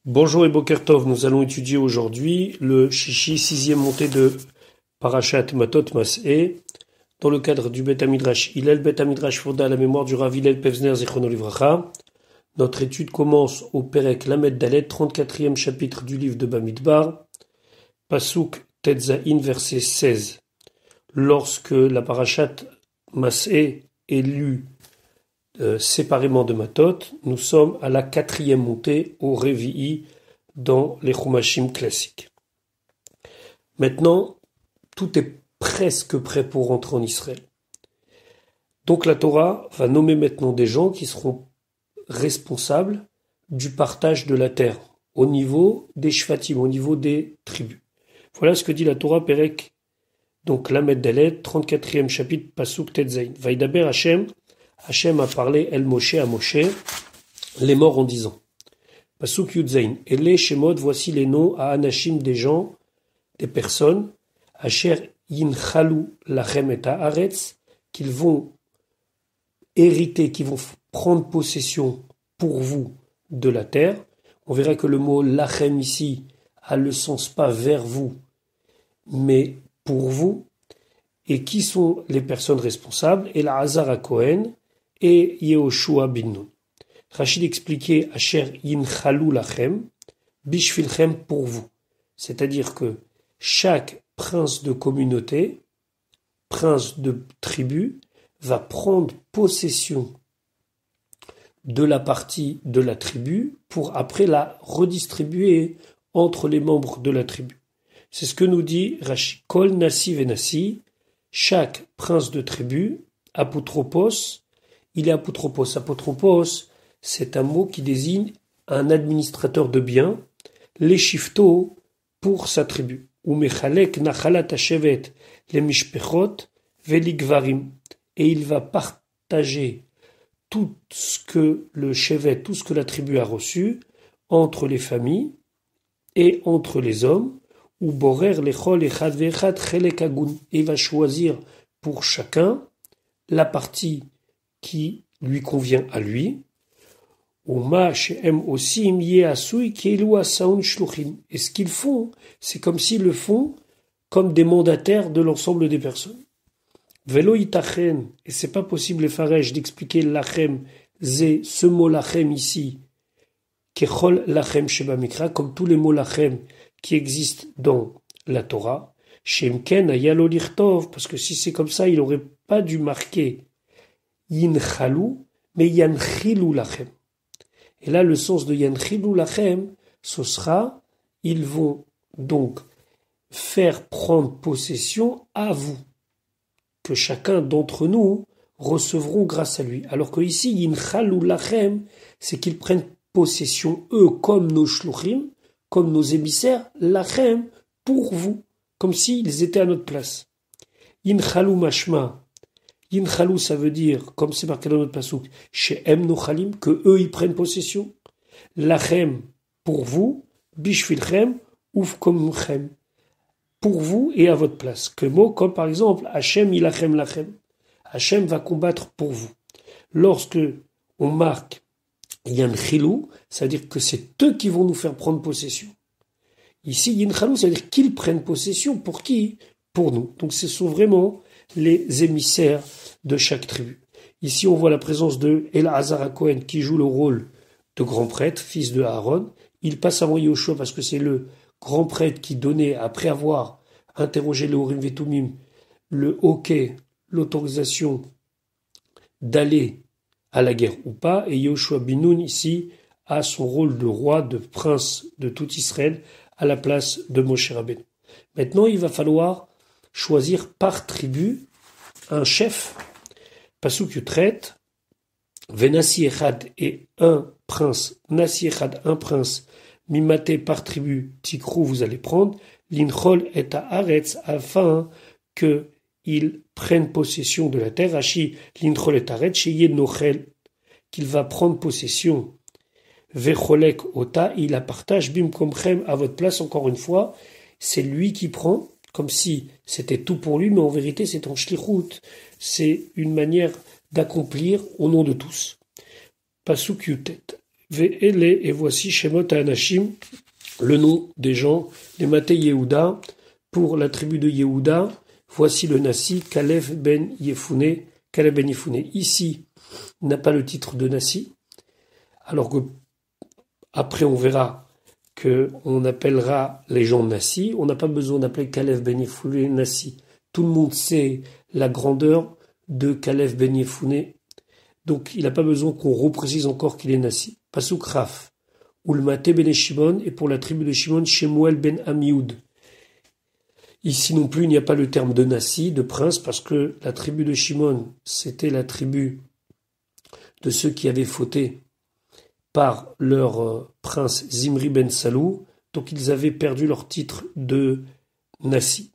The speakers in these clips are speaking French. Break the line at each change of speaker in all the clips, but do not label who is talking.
Bonjour et Boker Tov, nous allons étudier aujourd'hui le Shishi, sixième montée de Parashat Matot Mas'eh, dans le cadre du Bet Hamidrash Hillel, Bet Hamidrash Foda à la mémoire du Rav Hillel Pevzner Zichrono Livracha. Notre étude commence au Perek Lamed Dalet, 34e chapitre du livre de Bamidbar, Pasuk Tetzaïn, verset 16. Lorsque la Parashat Mas'eh est lue séparément de Matot, nous sommes à la 4e montée au Revi'i dans les Chumashim classiques. Maintenant, tout est presque prêt pour rentrer en Israël. Donc la Torah va nommer maintenant des gens qui seront responsables du partage de la terre au niveau des Shvatim, au niveau des tribus. Voilà ce que dit la Torah Perek, donc Lamed Dalet, 34e chapitre, Pasuk Tetzaïn. Vaidaber Hashem a parlé El Moshe à Moshe, les morts en disant. Pasuk Yudzaïn. Ele Shemot, voici les noms à Anashim des gens, des personnes, Asher Yinchalou Lachem et Haaretz, qu'ils vont hériter, qui vont prendre possession pour vous de la terre. On verra que le mot Lachem ici a le sens pas vers vous, mais pour vous. Et qui sont les personnes responsables? Elazar à Cohen et Yehoshua bin Nun. Rachid expliquait Asher Yinchalou Lachem, Bishvilchem pour vous. C'est-à-dire que chaque prince de communauté, prince de tribu, va prendre possession de la partie de la tribu pour après la redistribuer entre les membres de la tribu. C'est ce que nous dit Rachid. Kol Nasi Venasi, chaque prince de tribu, apotropos, il est apotropos. Apotropos, c'est un mot qui désigne un administrateur de biens, les shifto pour sa tribu. Ou mechalek nachalat hashevet les mishpechot veligvarim. Et il va partager tout ce que le shevet, tout ce que la tribu a reçu entre les familles et entre les hommes. Ou borer lechol echad veechad chelek agun. Et il va choisir pour chacun la partie qui lui convient à lui. Et ce qu'ils font, c'est comme s'ils le font comme des mandataires de l'ensemble des personnes. Velo itachen, et c'est pas possible, les farèges, d'expliquer lachem, ce mot lachem ici, kechol lachem sheba mikra, comme tous les mots lachem qui existent dans la Torah. Shemken ayalo lichtov, parce que si c'est comme ça, il aurait pas dû marquer yinchalou, mais yanchilou lachem. Et là, le sens de Yanchilou Lachem, ce sera, ils vont donc faire prendre possession à vous, que chacun d'entre nous recevront grâce à lui. Alors que ici, Yinchalou Lachem, c'est qu'ils prennent possession, eux, comme nos shluchim, comme nos émissaires, Lachem, pour vous, comme s'ils étaient à notre place. Yinchalou Mashma, Yinchalou, ça veut dire, comme c'est marqué dans notre pasouk, chez Em Nochalim, que eux, ils prennent possession. Lachem, pour vous, Bishvilchem, Ufkomchem, pour vous et à votre place. Que mot, comme par exemple, Hachem Ilachem Lachem. Hachem va combattre pour vous. Lorsque on marque Yanchilou, ça veut dire que c'est eux qui vont nous faire prendre possession. Ici, Yinchalou, ça veut dire qu'ils prennent possession. Pour qui? Pour nous. Donc ce sont vraiment les émissaires de chaque tribu. Ici, on voit la présence de Elazar à Cohen qui joue le rôle de grand prêtre, fils de Aaron. Il passe avant Yehoshua parce que c'est le grand prêtre qui donnait, après avoir interrogé le Urim Vetumim, le hockey, l'autorisation d'aller à la guerre ou pas. Et Yehoshua bin Nun, ici, a son rôle de roi, de prince de tout Israël, à la place de Moshe Rabbeinu. Maintenant, il va falloir choisir par tribu un chef. Pasuk Yutret, Venasi Echad et un prince, Nasi Echad, un prince, Mimate par tribu, Tikrou, vous allez prendre, Linchol et Haaretz, afin qu'ils prennent possession de la terre, Hachi, Linchol et Haaretz, Sheyed Nochel, qu'il va prendre possession, Vecholek Ota, il la partage, Bimkomchem, à votre place, encore une fois, c'est lui qui prend, comme si c'était tout pour lui, mais en vérité c'est en shlichut, c'est une manière d'accomplir au nom de tous. Pasuk Yutet. Ve'ele, et voici Shemot Anashim, le nom des gens, les Maté Yehuda, pour la tribu de Yehuda, voici le Nassi, Kalev ben Yefune, Kalev ben Yefune. Ici, il n'a pas le titre de Nassi, alors que après on verra qu'on appellera les gens Nassi, on n'a pas besoin d'appeler Kalev ben Yefune Nassi. Tout le monde sait la grandeur de Kalev ben Yefune, donc il n'a pas besoin qu'on reprécise encore qu'il est Nassi. Pasuk Raf, Ulmate ben Shimon, et pour la tribu de Shimon, Shemuel ben Amioud. Ici non plus, il n'y a pas le terme de Nassi, de prince, parce que la tribu de Shimon, c'était la tribu de ceux qui avaient fauté par leur prince Zimri ben Salou, donc ils avaient perdu leur titre de Nassi.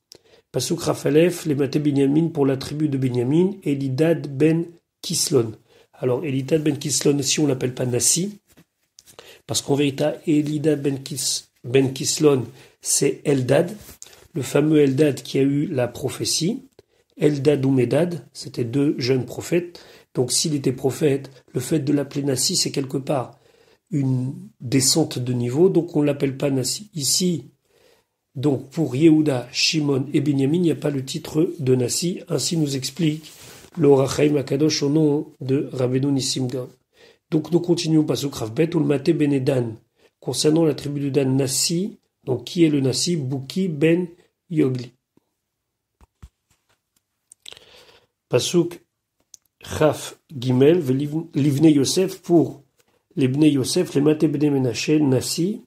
Pasuk Rafalef, les Maté Binyamin pour la tribu de Binyamin, Elidad ben Kislon. Alors Elidad ben Kislon, si on ne l'appelle pas Nassi, parce qu'en vérité, Elidad ben Kislon, c'est Eldad, le fameux Eldad qui a eu la prophétie. Eldad ou Medad, c'était deux jeunes prophètes. Donc s'il était prophète, le fait de l'appeler Nassi, c'est quelque part une descente de niveau, donc on ne l'appelle pas Nassi. Ici, donc pour Yehuda, Shimon et Binyamin, il n'y a pas le titre de Nassi. Ainsi nous explique l'Or HaChaim Akadosh au nom de Rabbeinu Nissim Gaon. Donc nous continuons Pasuk Rav Bet ou le Maté ben Dan. Concernant la tribu de Dan, Nassi, donc qui est le Nassi? Bouki ben Yogli. Pasuk Chaf Gimel, Livne Yosef pour les Bnei Yosef, les Maté Bnei Menaché, Nassi.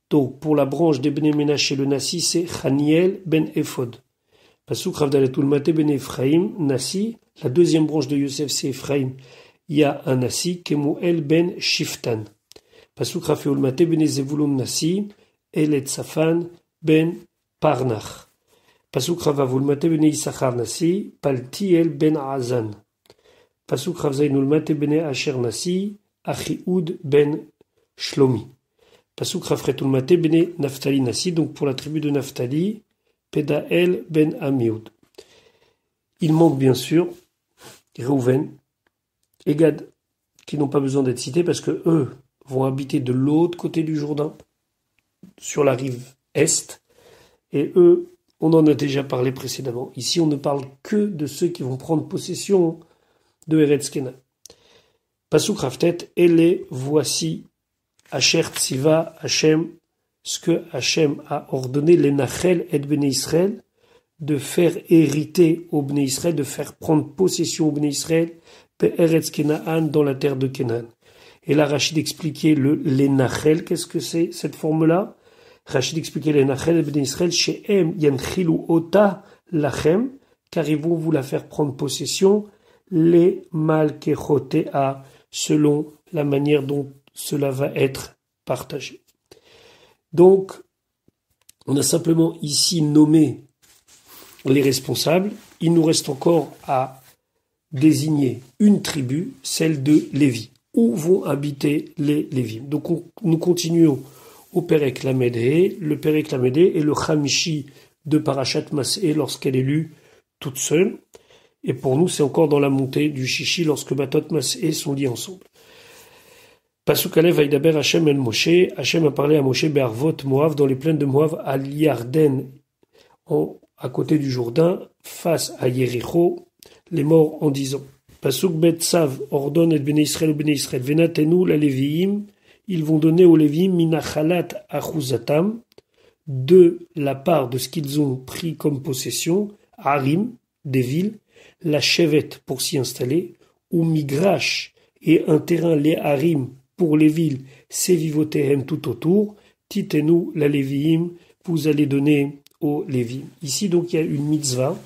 Donc pour la branche des Bnei Menaché, le Nassi c'est Chaniel ben Ephod. Pasuk Rav Dalet ou le Maté ben Ephraim, Nassi. La deuxième branche de Yosef c'est Ephraim. Il y a un Nassi, Kemuel ben Shiftan. Pasuk Rav ou le Maté ben Zevulun Nassi, Elet Safan ben Parnach. Pasuk Rav ou le Maté ben Issachar Nassi, Paltiel ben Azan. Pasuk Rav Zayin ou le Maté ben Asher Nassi, Achiud ben Shlomi. Pasuk Rav Chet ou le Maté ben Naftali Nassi, donc pour la tribu de Naftali, Pedael ben Amioud. Il manque bien sûr Reuven et Gad, qui n'ont pas besoin d'être cités parce que eux vont habiter de l'autre côté du Jourdain, sur la rive est, et eux, on en a déjà parlé précédemment. Ici, on ne parle que de ceux qui vont prendre possession de Eretz Kenan. Pasuk Raftet, et les voici, Asher Tziva Hashem, ce que Hashem a ordonné, les Nachel et Bnei Israël, de faire hériter au Bnei Israël, de faire prendre possession au Bnei Israël, Eretz Kenaan, dans la terre de Kenan. Et là, Rachid expliquait les Nachel, qu'est-ce que c'est cette forme-là? Rachid expliquait les Nachel et Bnei Israël, She'em Yanchilu Ota Lachem, car ils vont vous la faire prendre possession, les Malkechotea, selon la manière dont cela va être partagé. Donc, on a simplement ici nommé les responsables. Il nous reste encore à désigner une tribu, celle de Lévi. Où vont habiter les Lévim? Donc nous continuons au Perek Lamédé. Le Perek Lamédé est le Chamishi de Parashat Masé lorsqu'elle est lue toute seule. Et pour nous, c'est encore dans la montée du Shishi lorsque Batot Masé sont liés ensemble. Pasuk Alev Vaidaber Hashem el Moshe. Hashem a parlé à Moshe Be'arvot Moav, dans les plaines de Moav, à Yarden, à côté du Jourdain, face à Yericho, les morts en disant. Pasuk Bet Sav ordonne et Bnei Israël ou Bnei Israël. Venatenu la Léviim, ils vont donner aux Léviim minachalat achuzatam, de la part de ce qu'ils ont pris comme possession, harim, des villes, la chevet pour s'y installer, ou migrash, et un terrain, les harim, pour les villes, sevivotehem tout autour, titenu la Léviim, vous allez donner aux Léviim. Ici donc il y a une mitzvah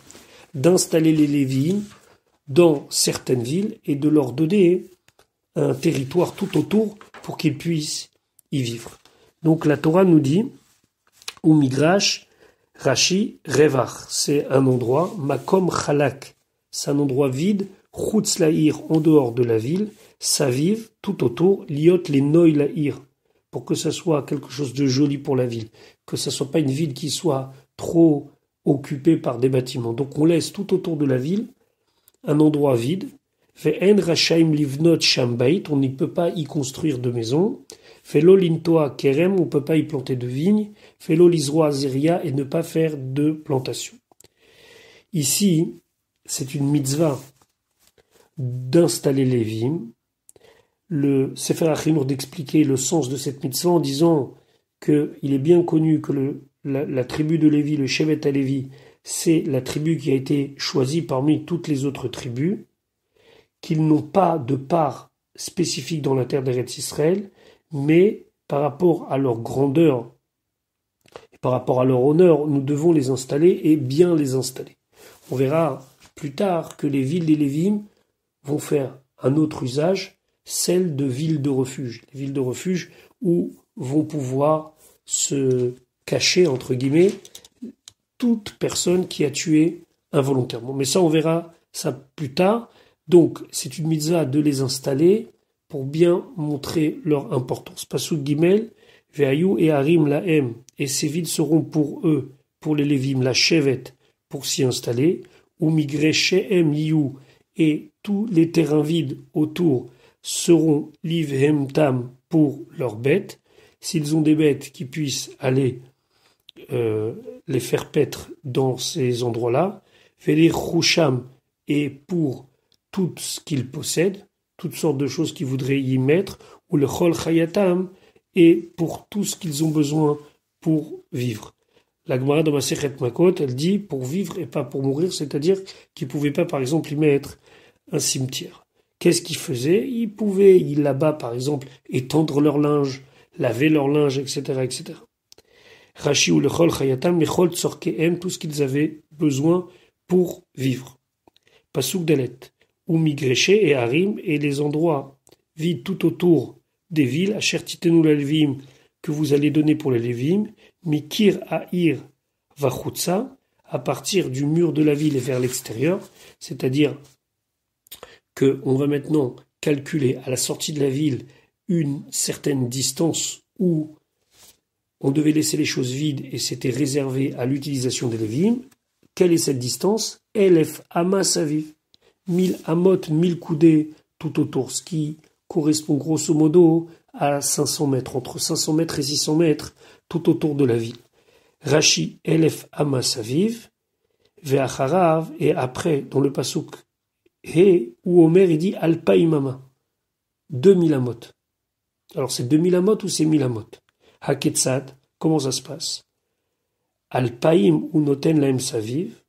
d'installer les Léviim dans certaines villes et de leur donner un territoire tout autour pour qu'ils puissent y vivre. Donc la Torah nous dit, ou migrash, Rashi, Revach, c'est un endroit, Makom Chalak, c'est un endroit vide, Chutz Laïr, en dehors de la ville, Saviv, tout autour, Liot les Noy Laïr, pour que ça soit quelque chose de joli pour la ville, que ça soit pas une ville qui soit trop occupée par des bâtiments. Donc on laisse tout autour de la ville un endroit vide, Ve'en rashaim livnot sham bait, on ne peut pas y construire de maison. Ve'lo lintoa kerem, on ne peut pas y planter de vignes. Ve'lo lizroa ziria, et ne pas faire de plantation. Ici, c'est une mitzvah d'installer les vignes. Le Sefer HaChinour d'expliquer le sens de cette mitzvah en disant qu'il est bien connu que la tribu de Lévi, le Shevet HaLévi, c'est la tribu qui a été choisie parmi toutes les autres tribus, qu'ils n'ont pas de part spécifique dans la terre d'Eretz Israël, mais par rapport à leur grandeur et par rapport à leur honneur, nous devons les installer et bien les installer. On verra plus tard que les villes des Lévim vont faire un autre usage, celle de villes de refuge. Les villes de refuge où vont pouvoir se cacher, entre guillemets, toute personne qui a tué involontairement. Mais ça, on verra ça plus tard. Donc, c'est une mitzvah de les installer pour bien montrer leur importance. Pasuk Gimel, Ve'ayu et Harim Lahem, et ces villes seront pour eux, pour les Lévim, la Shevet, pour s'y installer, ou Migre Shehem Yu, et tous les terrains vides autour seront Liv Hem Tam pour leurs bêtes. S'ils ont des bêtes qui puissent aller les faire paître dans ces endroits-là, Ve'ler Chusham, et pour tout ce qu'ils possèdent, toutes sortes de choses qu'ils voudraient y mettre, ou le Chol Chayatam, et pour tout ce qu'ils ont besoin pour vivre. La Gemara dans Masechet Makot, elle dit pour vivre et pas pour mourir, c'est-à-dire qu'ils ne pouvaient pas, par exemple, y mettre un cimetière. Qu'est-ce qu'ils faisaient? Ils pouvaient, là-bas, par exemple, étendre leur linge, laver leur linge, etc., etc. Rashi ou le Chol Chayatam, le Chol Tzorkehem, tout ce qu'ils avaient besoin pour vivre. Pasuk Dalet, ou Migreché et Harim, et les endroits vides tout autour des villes, Asher Titenu la Levim, que vous allez donner pour les Lévim, Mikir Ha'ir Vachutza, à partir du mur de la ville et vers l'extérieur, c'est-à-dire qu'on va maintenant calculer à la sortie de la ville une certaine distance où on devait laisser les choses vides et c'était réservé à l'utilisation des Lévim. Quelle est cette distance? Elef Amas Aviv, 1000 amot, 1000 coudées tout autour, ce qui correspond grosso modo à 500 mètres, entre 500 mètres et 600 mètres tout autour de la ville. Rashi Elef Amas Aviv, Ve'acharav, et après, dans le pasuk He, où Omer il dit Alpaïmama, 2000 amot. Alors c'est 2000 amot ou c'est 1000 amot? Haketzad, comment ça se passe? Alpaïm ou Noten Laem Saviv,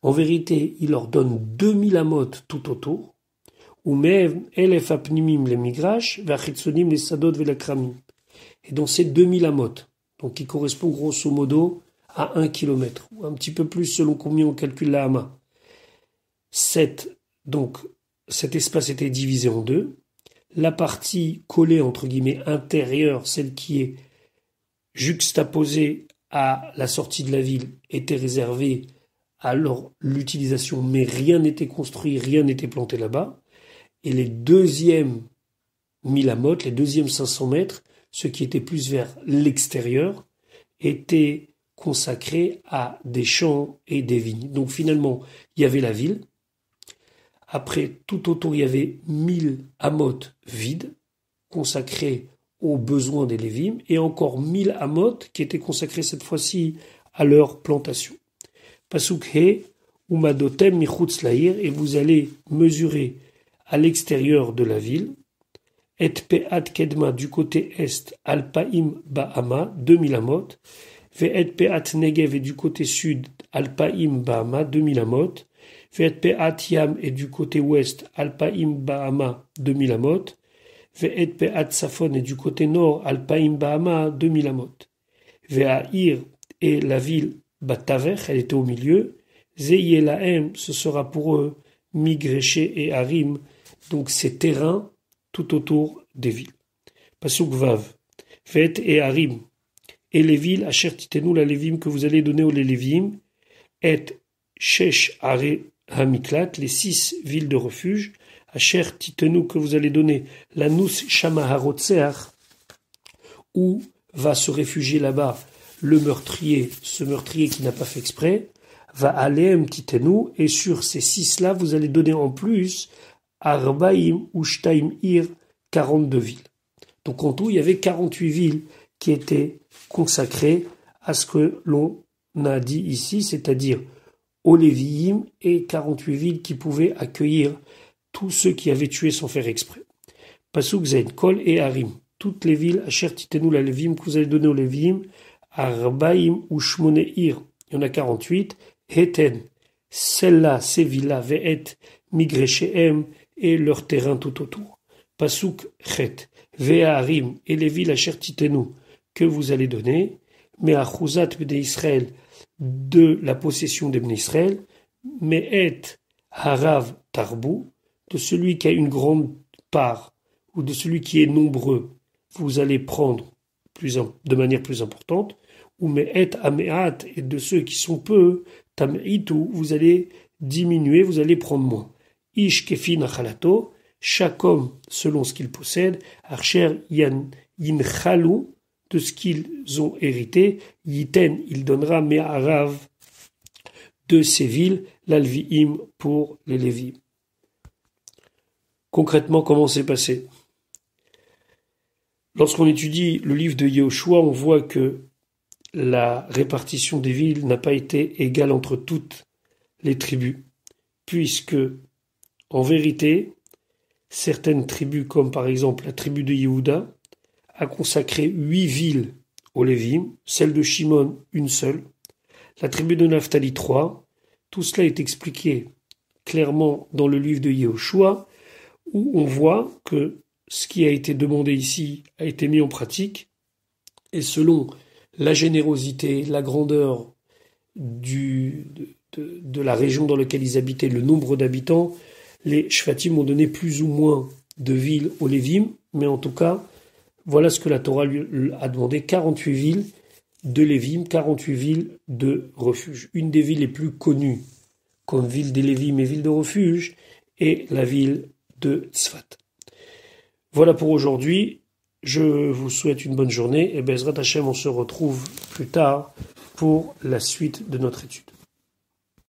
en vérité, il leur donne 2000 amot tout autour, ou même Elef Apnimim les migrash, Vachitsonim les sadot velakramim. Et dans ces 2000 amot, donc qui correspond grosso modo à 1 km, ou un petit peu plus selon combien on calcule la hama. Donc, cet espace était divisé en deux. La partie collée, entre guillemets, intérieure, celle qui est juxtaposée à la sortie de la ville, était réservée à l'utilisation, mais rien n'était construit, rien n'était planté là-bas. Et les deuxièmes 1000 amot, les deuxièmes 500 mètres, ce qui était plus vers l'extérieur, étaient consacrés à des champs et des vignes. Donc finalement, il y avait la ville. Après, tout autour, il y avait 1000 amot vides, consacrés aux besoins des Lévim, et encore 1000 amot qui étaient consacrés cette fois-ci à leur plantation. Pasuk He, Umadotem Michutz Laïr, et vous allez mesurer à l'extérieur de la ville, Et Pe'at Kedma du côté est, Alpaïm Ba'ama, 2000 amot, Ve'et Pe'at Negev et du côté sud, Alpaïm Ba'ama, 2000 amot, Ve'et Pe'at Yam et du côté ouest, Alpaïm Ba'ama, 2000 amot, Ve'et Pe'at Safon et du côté nord, Alpaïm Ba'ama, 2000 amot. Ve'a'ir et la ville Bataver, elle était au milieu, Ze'yelahem, ce sera pour eux, Migreché et Harim, donc ces terrains tout autour des villes. Pasuk Vav, Ve'et et Harim, et les villes, Asher Titenu la Lévim, que vous allez donner aux Lévim, et Shesh Are Hamiklat, les 6 villes de refuge, Asher Titenu, que vous allez donner, la Nous Shama Harotseach, où va se réfugier là-bas le meurtrier, ce meurtrier qui n'a pas fait exprès, va alem titenu, et sur ces 6-là, vous allez donner en plus Arbaim Ushtaim Ir, 42 villes. Donc en tout, il y avait 48 villes qui étaient consacrées à ce que l'on a dit ici, c'est-à-dire aux Lévi'im, et 48 villes qui pouvaient accueillir tous ceux qui avaient tué sans faire exprès. Pasuk Zain, Kol et Harim, toutes les villes, Asher Titenu la Lévi'im, que vous allez donner aux Lévi'im, Arbaim Ushmone Ir, il y en a 48, Heten, celles-là, ces villes-là, Ve'et, Migreshehem, et leur terrain tout autour. Pasuk Chet, Ve'arim, et les villes Asher Titenu, que vous allez donner, mais à Chuzat Bnei Israël, de la possession des Bnei Israël, mais et Harav Tarbu, de celui qui a une grande part, ou de celui qui est nombreux, vous allez prendre de manière plus importante, ou mais et Ameat, et de ceux qui sont peu, Tameitu, vous allez diminuer, vous allez prendre moins. Ish Kefin Achalato, chaque homme selon ce qu'il possède, Archer Yinchalou, de ce qu'ils ont hérité, Yiten, il donnera Me'arav de ces villes, l'Alvi'im pour les Lévi'im. Concrètement, comment c'est passé? Lorsqu'on étudie le livre de Yehoshua, on voit que la répartition des villes n'a pas été égale entre toutes les tribus, puisque, en vérité, certaines tribus, comme par exemple la tribu de Yehuda, a consacré 8 villes aux Lévi'im, celle de Shimon, une seule, la tribu de Naphtali 3, tout cela est expliqué clairement dans le livre de Yehoshua, où on voit que ce qui a été demandé ici a été mis en pratique, et selon la générosité, la grandeur de la région dans laquelle ils habitaient, le nombre d'habitants, les Shvatim ont donné plus ou moins de villes aux Lévi'im, mais en tout cas, voilà ce que la Torah lui a demandé, 48 villes de Lévi'im, 48 villes de refuge. Une des villes les plus connues comme ville des Lévi'im et ville de refuge est la ville de Tzfat. Voilà pour aujourd'hui. Je vous souhaite une bonne journée et Bezrat Hashem, on se retrouve plus tard pour la suite de notre étude.